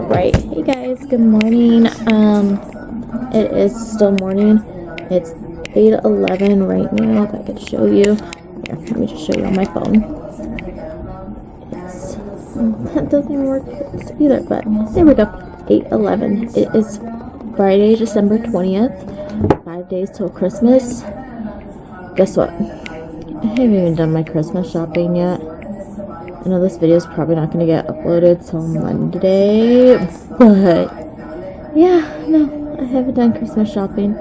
Right. Hey guys, good morning. It is still morning. It's 8:11 right now. If I could show you. Here, let me just show you on my phone. That doesn't work either, but there we go. 8:11. It is Friday, December 20th. 5 days till Christmas. Guess what? I haven't even done my Christmas shopping yet. I know this video is probably not going to get uploaded till Monday, but yeah, no, I haven't done Christmas shopping.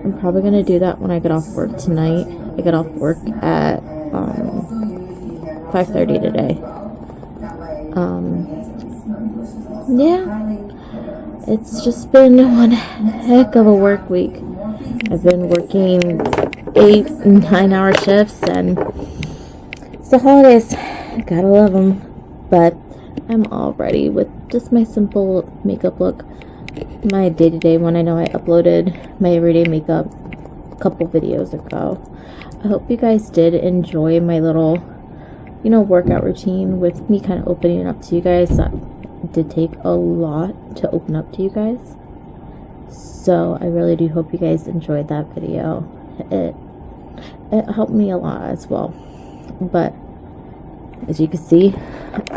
I'm probably going to do that when I get off work tonight. I get off work at 5:30 today. Yeah, it's just been one heck of a work week. I've been working 8 and 9 hour shifts, and it's the holidays. Gotta love them. But I'm all ready with just my simple makeup look. My day-to-day one. I know I uploaded my everyday makeup a couple videos ago. I hope you guys did enjoy my little, workout routine with me kind of opening up to you guys. That did take a lot to open up to you guys. So I really do hope you guys enjoyed that video. It helped me a lot as well. But as you can see,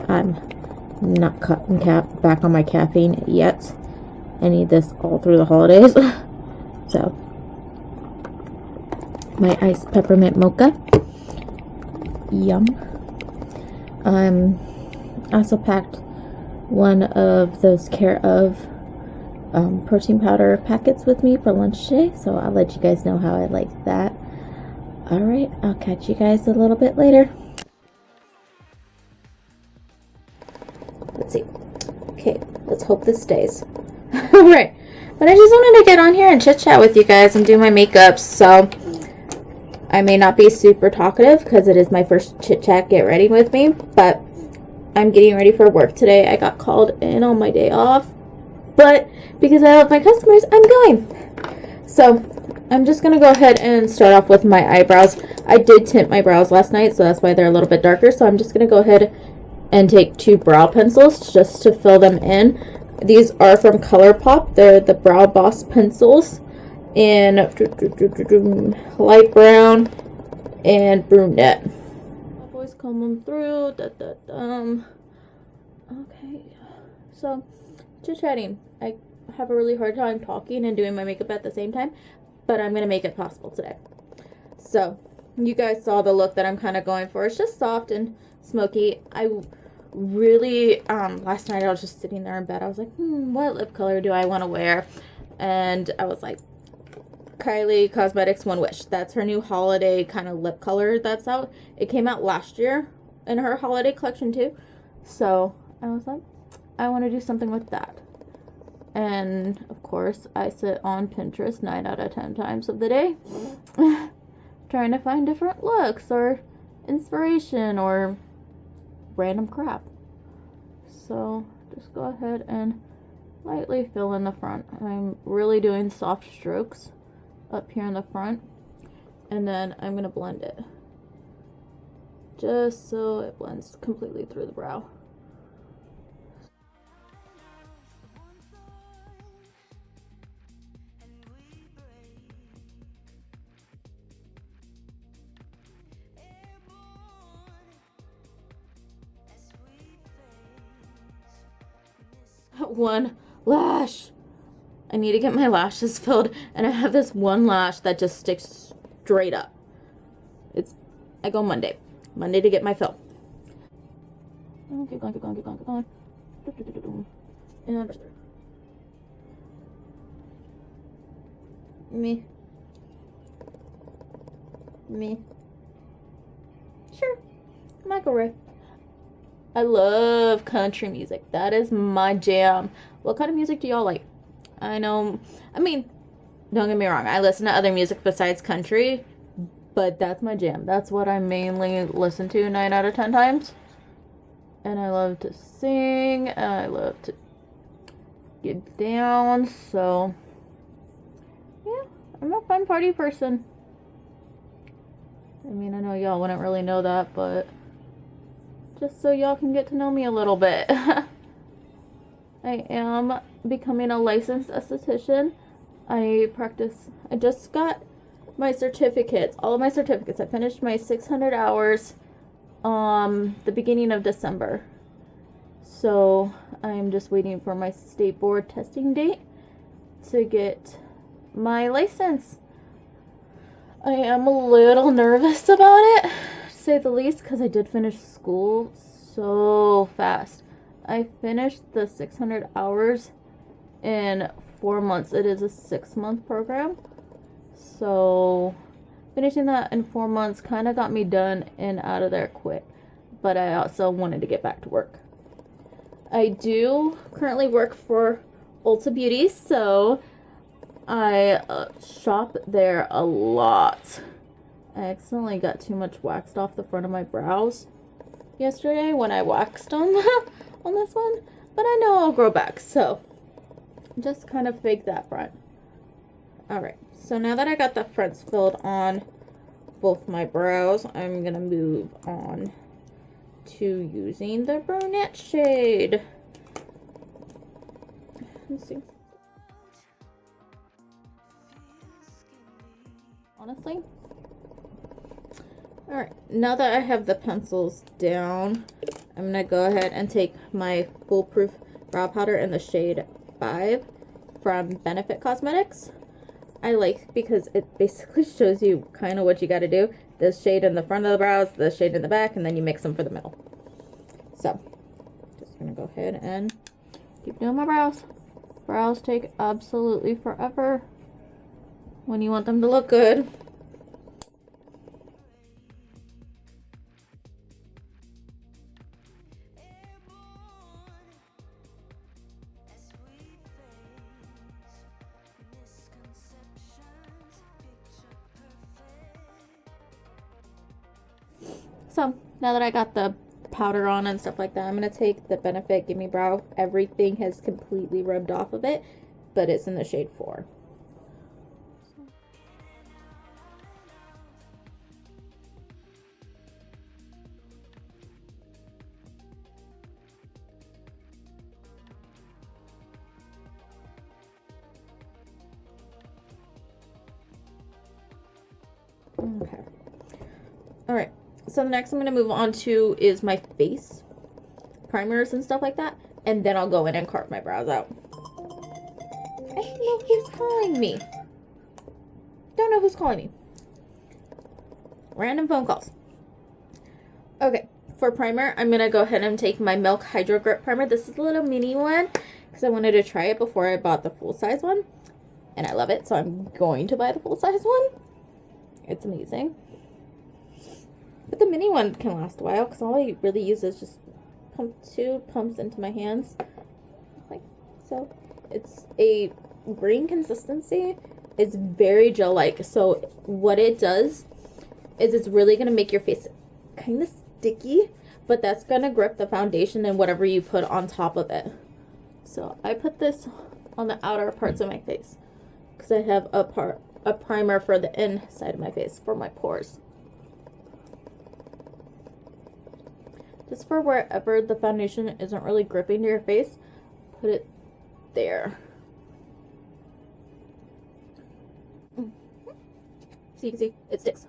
I'm not back on my caffeine yet. I need this all through the holidays. So, my iced peppermint mocha. Yum. I also packed one of those Care of protein powder packets with me for lunch today. So I'll let you guys know how I like that. Alright, I'll catch you guys a little bit later. Let's see. Okay, let's hope this stays. Alright, but I just wanted to get on here and chit chat with you guys and do my makeup. So I may not be super talkative because it is my first chit chat get ready with me, but I'm getting ready for work today. I got called in on my day off, but because I love my customers, I'm going. So I'm just going to go ahead and start off with my eyebrows. I did tint my brows last night, so that's why they're a little bit darker. So I'm just going to go ahead and take 2 brow pencils just to fill them in. These are from ColourPop. They're the Brow Boss pencils in light brown and brunette. Always comb them through. Okay, so chit-chatting. I have a really hard time talking and doing my makeup at the same time, but I'm going to make it possible today. So you guys saw the look that I'm kind of going for. It's just soft and smoky. I really last night I was just sitting there in bed. I was like, what lip color do I want to wear? And I was like, Kylie Cosmetics One Wish. That's her new holiday kind of lip color that's out. It came out last year in her holiday collection too. So I was like, I want to do something with that. And of course I sit on Pinterest 9 out of 10 times of the day trying to find different looks or inspiration or random crap. So just go ahead and lightly fill in the front. I'm really doing soft strokes up here in the front, and then I'm going to blend it just so it blends completely through the brow. One lash. I need to get my lashes filled, and I have this one lash that just sticks straight up. I go Monday to get my fill. Keep going. And me. Sure, microwave. I love country music. That is my jam. What kind of music do y'all like? Don't get me wrong. I listen to other music besides country, but that's my jam. That's what I mainly listen to 9 out of 10 times. And I love to sing, and I love to get down, so yeah, I'm a fun party person. I mean, I know y'all wouldn't really know that, but just so y'all can get to know me a little bit. I am becoming a licensed esthetician. I just got my certificates, all of my certificates. I finished my 600 hours the beginning of December. So I'm just waiting for my state board testing date to get my license. I am a little nervous about it, to say the least, because I did finish school so fast. I finished the 600 hours in 4 months. It is a 6-month program. So finishing that in 4 months kind of got me done and out of there quick. But I also wanted to get back to work. I do currently work for Ulta Beauty, so I shop there a lot. I accidentally got too much waxed off the front of my brows yesterday when I waxed them on this one. But I know I'll grow back, so just kind of fake that front. Alright, so now that I got the fronts filled on both my brows, I'm going to move on to using the brunette shade. Let's see. Honestly. Alright, now that I have the pencils down, I'm going to go ahead and take my Foolproof Brow Powder in the shade 5 from Benefit Cosmetics. I like because it basically shows you kind of what you got to do. The shade in the front of the brows, the shade in the back, and then you mix them for the middle. So, just going to go ahead and keep doing my brows. Brows take absolutely forever when you want them to look good. So, now that I got the powder on and stuff like that, I'm going to take the Benefit Gimme Brow. Everything has completely rubbed off of it, but it's in the shade 4. Okay. Alright. So the next I'm going to move on to is my face primers and stuff like that. And then I'll go in and carve my brows out. I don't know who's calling me. Don't know who's calling me. Random phone calls. Okay. For primer, I'm going to go ahead and take my Milk Hydro Grip Primer. This is a little mini one because I wanted to try it before I bought the full-size one. And I love it, so I'm going to buy the full-size one. It's amazing. But the mini one can last a while because all I really use is just pump 2 pumps into my hands. Like so. It's a green consistency. It's very gel-like. So what it does is it's really going to make your face kind of sticky. But that's going to grip the foundation and whatever you put on top of it. So I put this on the outer parts of my face. Because I have a primer for the inside of my face for my pores. Just for wherever the foundation isn't really gripping to your face, put it there. So you can see it sticks.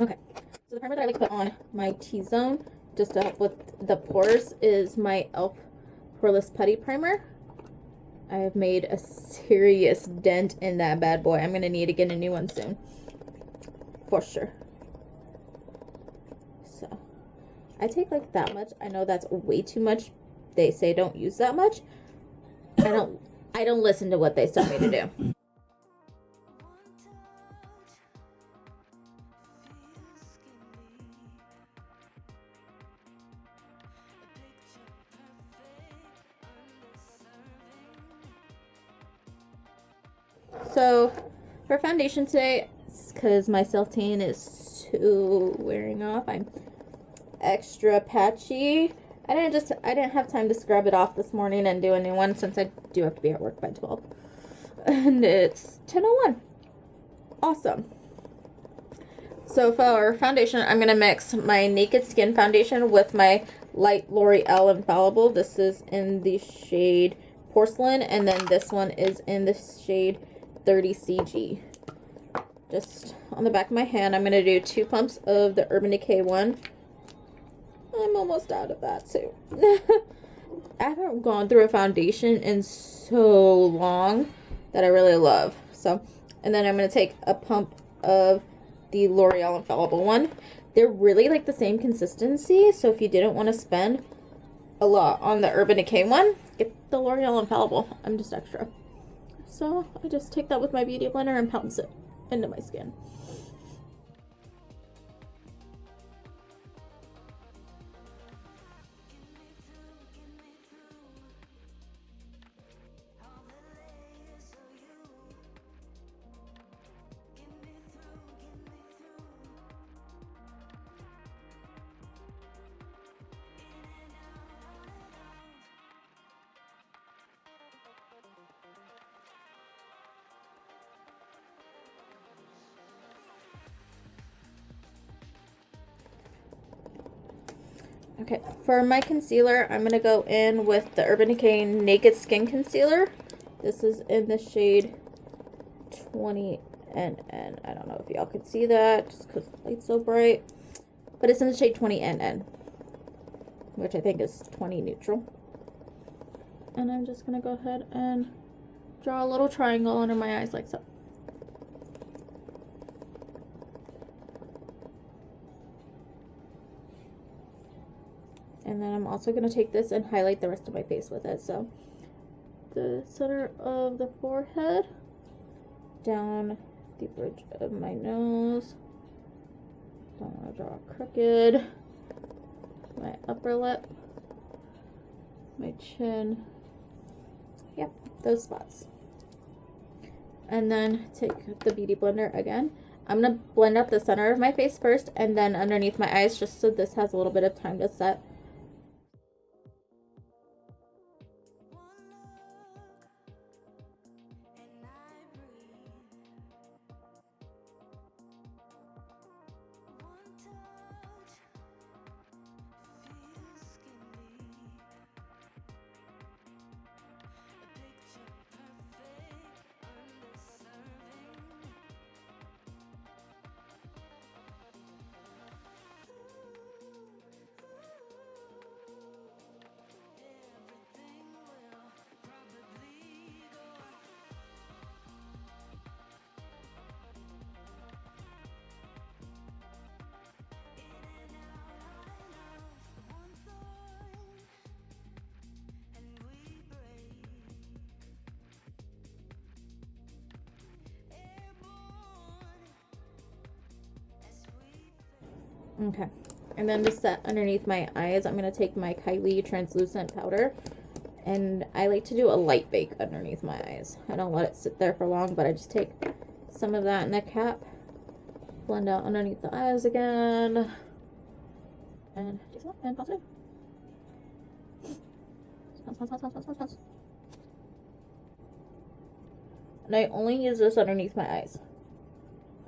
Okay, so the primer that I like to put on my T-zone just to help with the pores is my e.l.f. Poreless Putty Primer. I have made a serious dent in that bad boy. I'm going to need to get a new one soon. For sure. So, I take like that much. I know that's way too much. They say don't use that much. I don't listen to what they tell me to do. So, for foundation today, because my self-tan is too wearing off, I'm extra patchy. I didn't have time to scrub it off this morning and do a new one since I do have to be at work by 12. And it's 10:01. Awesome. So for foundation, I'm going to mix my Naked Skin foundation with my light L'Oreal Infallible. This is in the shade Porcelain, and then this one is in the shade 30CG. Just on the back of my hand, I'm going to do 2 pumps of the Urban Decay one. I'm almost out of that too. I haven't gone through a foundation in so long that I really love. So, and then I'm going to take a pump of the L'Oreal Infallible one. They're really like the same consistency, so if you didn't want to spend a lot on the Urban Decay one, get the L'Oreal Infallible. I'm just extra. So I just take that with my beauty blender and pounce it into my skin. Okay, for my concealer, I'm going to go in with the Urban Decay Naked Skin Concealer. This is in the shade 20NN. I don't know if y'all can see that just because the light's so bright. But it's in the shade 20NN, which I think is 20 neutral. And I'm just going to go ahead and draw a little triangle under my eyes like so. And then I'm also going to take this and highlight the rest of my face with it. So the center of the forehead, down the bridge of my nose. Don't want to draw crooked. My upper lip, my chin. Yep, those spots. And then take the beauty blender again. I'm going to blend out the center of my face first and then underneath my eyes, just so this has a little bit of time to set. Okay, and then to set underneath my eyes, I'm going to take my Kylie translucent powder, and I like to do a light bake underneath my eyes. I don't let it sit there for long, but I just take some of that in the cap, blend out underneath the eyes again, and just and pause it. Pause. And I only use this underneath my eyes.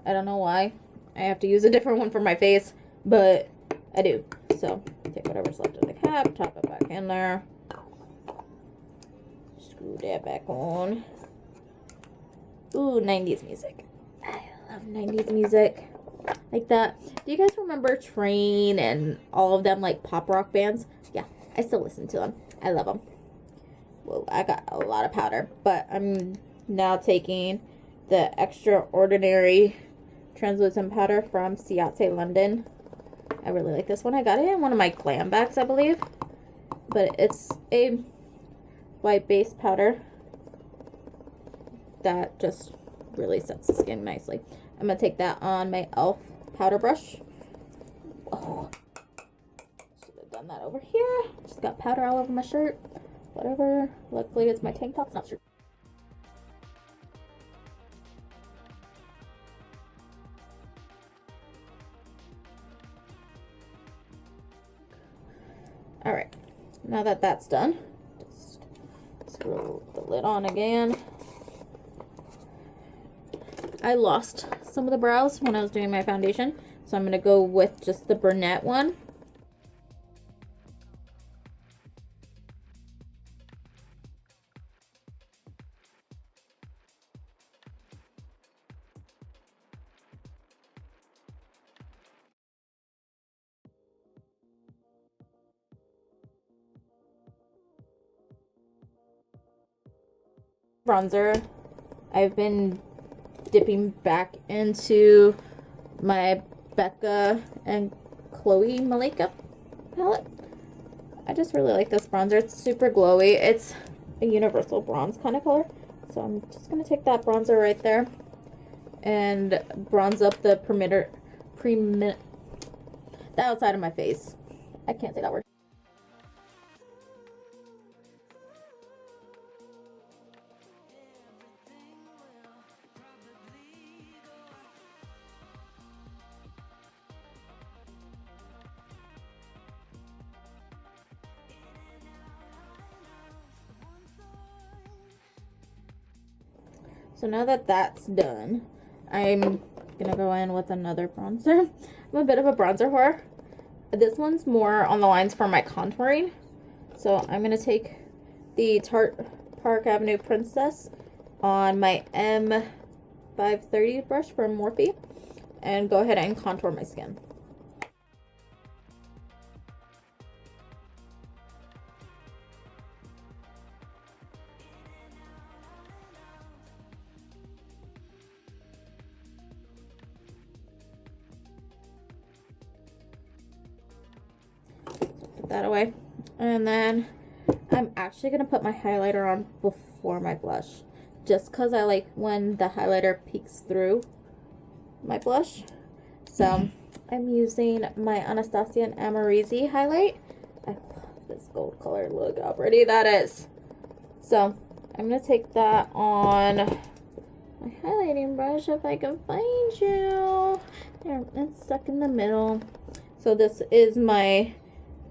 I don't know why. I have to use a different one for my face, but I do. So take whatever's left of the cap, top it back in there, screw that back on. Ooh, 90s music. I love 90s music like that. Do you guys remember Train and all of them, like pop rock bands? Yeah, I still listen to them. I love them. Whoa, I got a lot of powder, but I'm now taking the Extraordinary translucent powder from Ciate London. I really like this one. I got it in one of my glam bags, I believe, but it's a white base powder that just really sets the skin nicely. I'm gonna take that on my e.l.f. powder brush. Oh, should have done that over here. Just got powder all over my shirt. Whatever. Luckily, it's my tank top, not shirt. Alright, now that that's done, just screw the lid on again. I lost some of the brows when I was doing my foundation, so I'm going to go with just the brunette one. bronzer. I've been dipping back into my Becca and Chloe Malika palette. I just really like this bronzer. It's super glowy. It's a universal bronze kind of color. So I'm just going to take that bronzer right there and bronze up the the outside of my face. I can't say that word. So now that that's done, I'm gonna go in with another bronzer. I'm a bit of a bronzer whore. This one's more on the lines for my contouring. So I'm gonna take the Tarte Park Avenue Princess on my M530 brush from Morphe and go ahead and contour my skin. That away, and then I'm actually gonna put my highlighter on before my blush, just because I like when the highlighter peeks through my blush. So I'm using my Anastasia and Amorisi highlight. I love this gold color. Look how pretty that is. So I'm gonna take that on my highlighting brush if I can find you. There, it's stuck in the middle. So this is my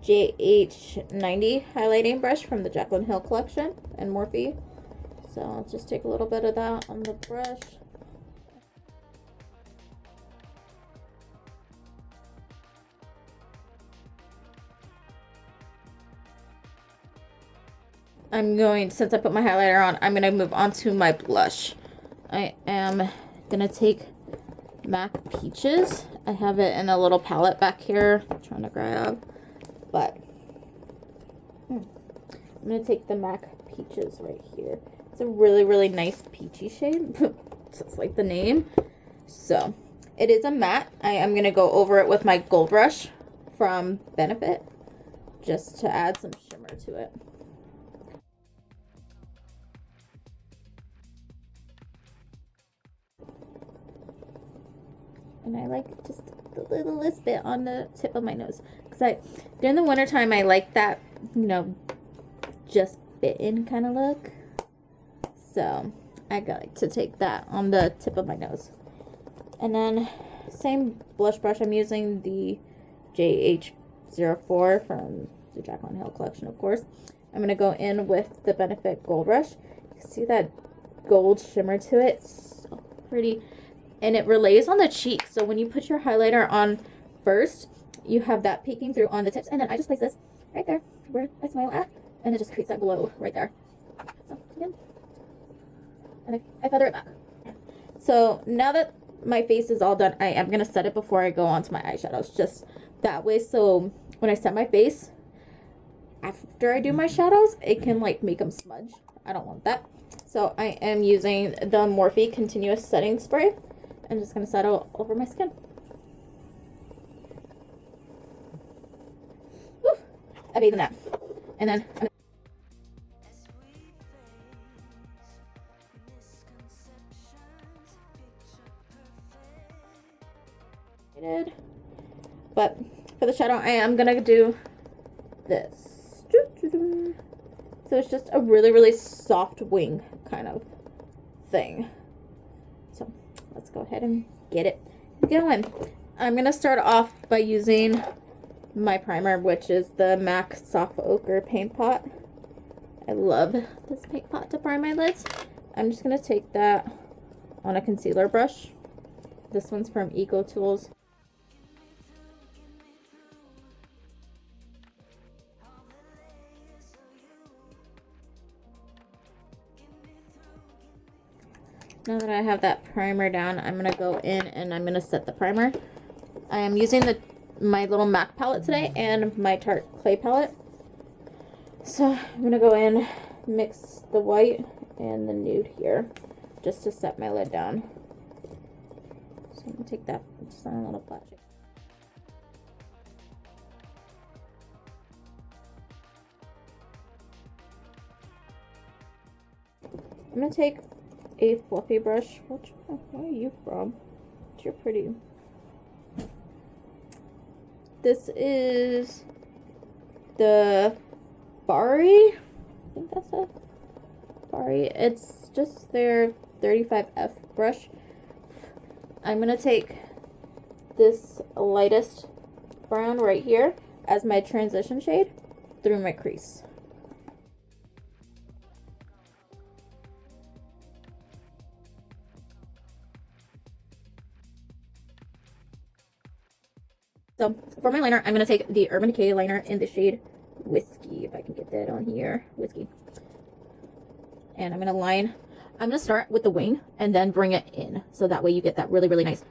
JH90 highlighting brush from the Jaclyn Hill collection and Morphe. So I'll just take a little bit of that on the brush. Since I put my highlighter on, I'm going to move on to my blush. I am going to take MAC Peaches. I have it in a little palette back here. I'm trying to grab. But I'm going to take the MAC Peaches right here. It's a really, really nice peachy shade. Just like the name. So, it is a matte. I am going to go over it with my gold brush from Benefit. Just to add some shimmer to it. And I like just the littlest bit on the tip of my nose. Because during the wintertime, I like that, just bitten kind of look. So, I like to take that on the tip of my nose. And then, same blush brush. I'm using the JH04 from the Jaclyn Hill collection, of course. I'm going to go in with the Benefit Gold Brush. You can see that gold shimmer to it. It's so pretty. And it relays on the cheek. So when you put your highlighter on first, you have that peeking through on the tips. And then I just place this right there where I smile at. And it just creates that glow right there. So again. And I feather it back. So now that my face is all done, I am going to set it before I go on to my eyeshadows. Just that way, so when I set my face, after I do my shadows, it can like make them smudge. I don't want that. So I am using the Morphe Continuous Setting Spray. I'm just going to set it over my skin. Woo! I bathe in that. And then but for the shadow, I am going to do this. So it's just a really, really soft wing kind of thing. So let's go ahead and get it going. I'm going to start off by using my primer, which is the MAC Soft Ochre Paint Pot. I love this paint pot to prime my lids. I'm just going to take that on a concealer brush. This one's from Eco Tools. Now that I have that primer down, I'm going to go in and I'm going to set the primer. I am using my little MAC palette today and my Tarte Clay palette. So I'm going to go in, mix the white and the nude here, just to set my lid down. So I'm gonna take that just on a little flat shape. I'm gonna take a fluffy brush. Where are you from? You're pretty. This is the Bari. I think that's it. Bari. It's just their 35F brush. I'm gonna take this lightest brown right here as my transition shade through my crease. So for my liner, I'm going to take the Urban Decay liner in the shade Whiskey, if I can get that on here. Whiskey. And I'm going to line, I'm going to start with the wing and then bring it in. So that way you get that really, really nice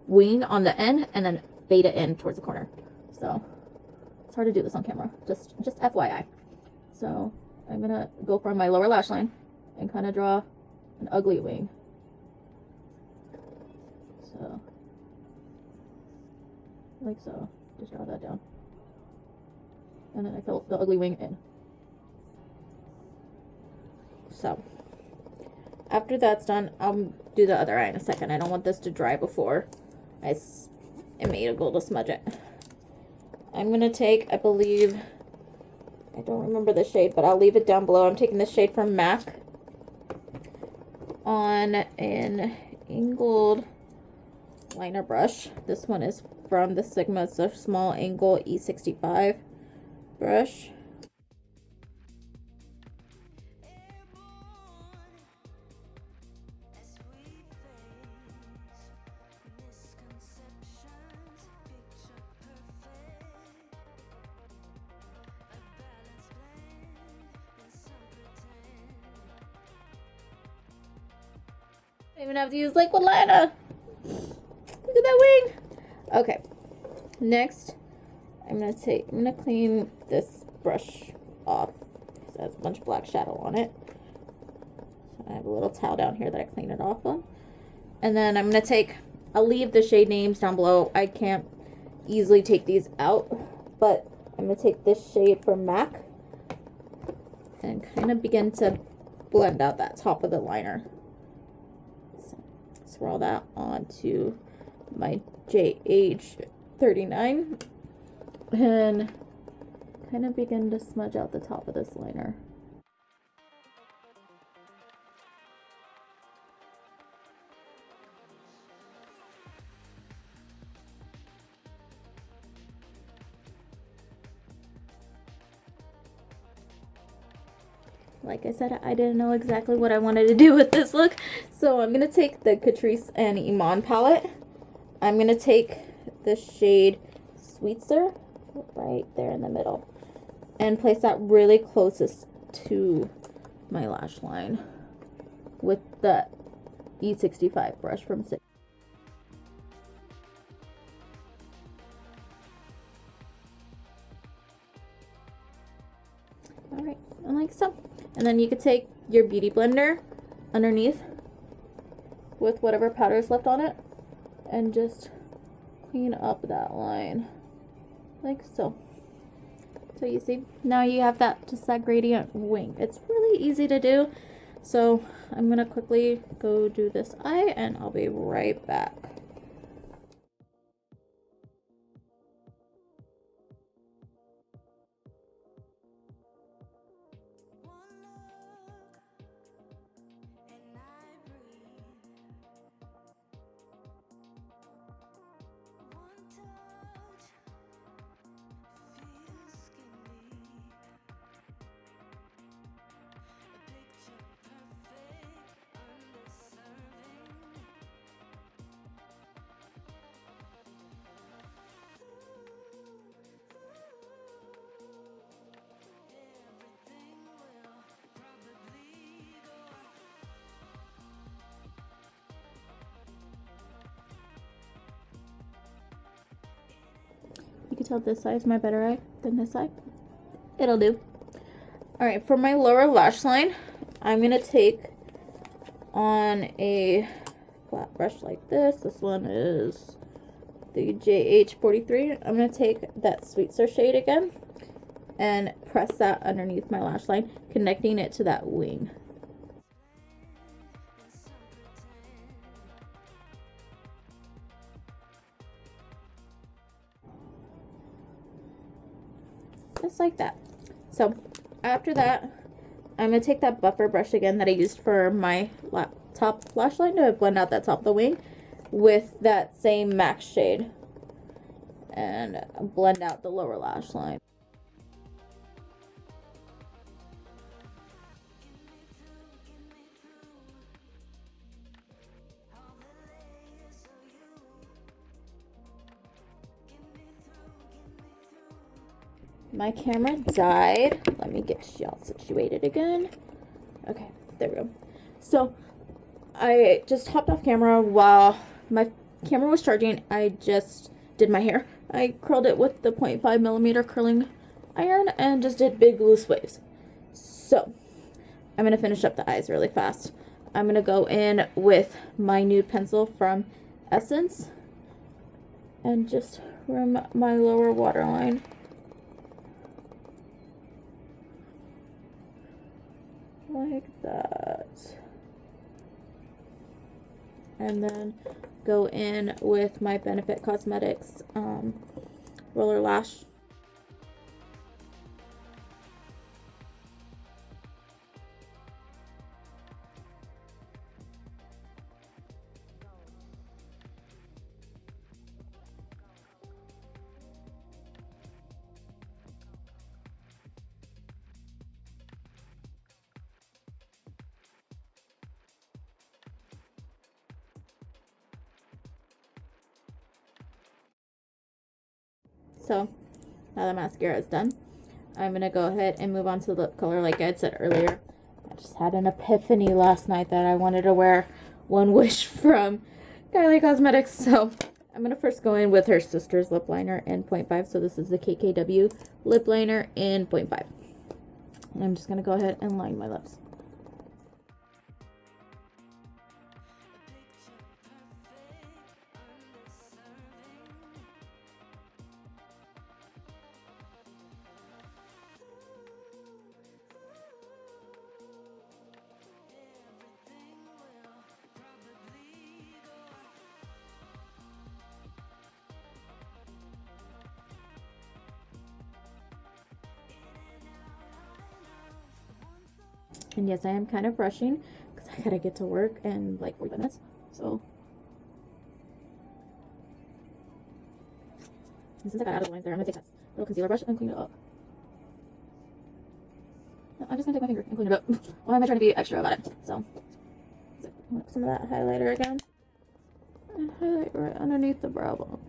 wing on the end and then fade it in towards the corner. So it's hard to do this on camera. Just FYI. So I'm going to go from my lower lash line and kind of draw an ugly wing. So like so. Just draw that down. And then I fill the ugly wing in. So after that's done, I'll do the other eye in a second. I don't want this to dry before I made a goal to smudge it. I'm gonna take, I believe, I don't remember the shade, but I'll leave it down below. I'm taking the shade from MAC on an angled liner brush. This one is from the Sigma. It's a small angle E65 brush. I even have to use liquid liner. Look at that wing. Okay. Next, I'm gonna clean this brush off because it has a bunch of black shadow on it. So I have a little towel down here that I clean it off on. And then I'm gonna I'll leave the shade names down below. I can't easily take these out, but I'm gonna take this shade from MAC and kind of begin to blend out that top of the liner. So swirl that onto my JH39 and kind of begin to smudge out the top of this liner. Like I said, I didn't know exactly what I wanted to do with this look, so I'm going to take the Catrice and Iman palette. I'm going to take the shade Sweetster right there in the middle and place that really closest to my lash line with the E65 brush from Sigma. Alright, and like so. And then you could take your beauty blender underneath with whatever powder is left on it and just clean up that line like so. So you see, now you have just that gradient wing. It's really easy to do. So I'm gonna quickly go do this eye and I'll be right back. You can tell this side is my better eye than this side. It'll do. Alright, for my lower lash line, I'm going to take on a flat brush like this. This one is the JH43. I'm going to take that Sweet Star shade again and press that underneath my lash line, connecting it to that wing. Just like that. So after that, I'm going to take that buffer brush again that I used for my top lash line to blend out that top of the wing with that same MAC shade and blend out the lower lash line. My camera died. Let me get y'all situated again. Okay, there we go. So I just hopped off camera while my camera was charging. I just did my hair. I curled it with the 0.5mm curling iron and just did big loose waves. So I'm going to finish up the eyes really fast. I'm going to go in with my nude pencil from Essence and just rim my lower waterline. Like that. And then go in with my Benefit Cosmetics roller lash. So now the mascara is done, I'm going to go ahead and move on to the lip color like I had said earlier. I just had an epiphany last night that I wanted to wear One Wish from Kylie Cosmetics. So I'm going to first go in with her sister's lip liner in 0.5. So this is the KKW lip liner in 0.5. And I'm just going to go ahead and line my lips. And yes, I am kind of rushing because I gotta get to work in like 45 minutes. So, and since I got out of the lines there, I'm gonna take that little concealer brush and clean it up. No, I'm just gonna take my finger and clean it up. Why am I trying to be extra about it? So some of that highlighter again and highlight right underneath the brow bone.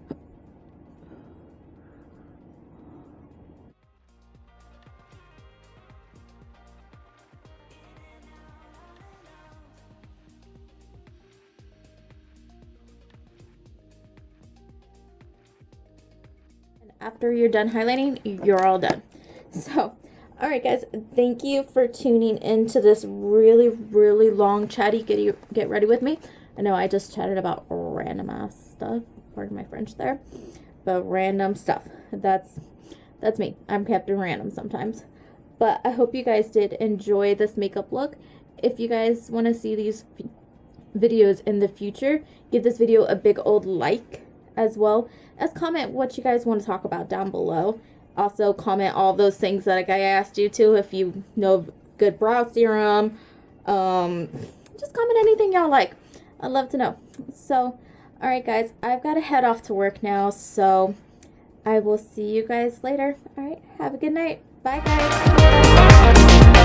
After you're done highlighting, you're all done. So, all right, guys, thank you for tuning into this really, really long chatty get ready with me. I know I just chatted about random ass stuff. Pardon my French there, but random stuff. That's me. I'm Captain Random sometimes. But I hope you guys did enjoy this makeup look. If you guys want to see these videos in the future, give this video a big old like, as well as comment what you guys want to talk about down below. Also comment all those things that I asked you to. If you know good brow serum, just comment anything y'all like. I'd love to know. So alright guys, I've got to head off to work now, so I will see you guys later. Alright, have a good night. Bye guys.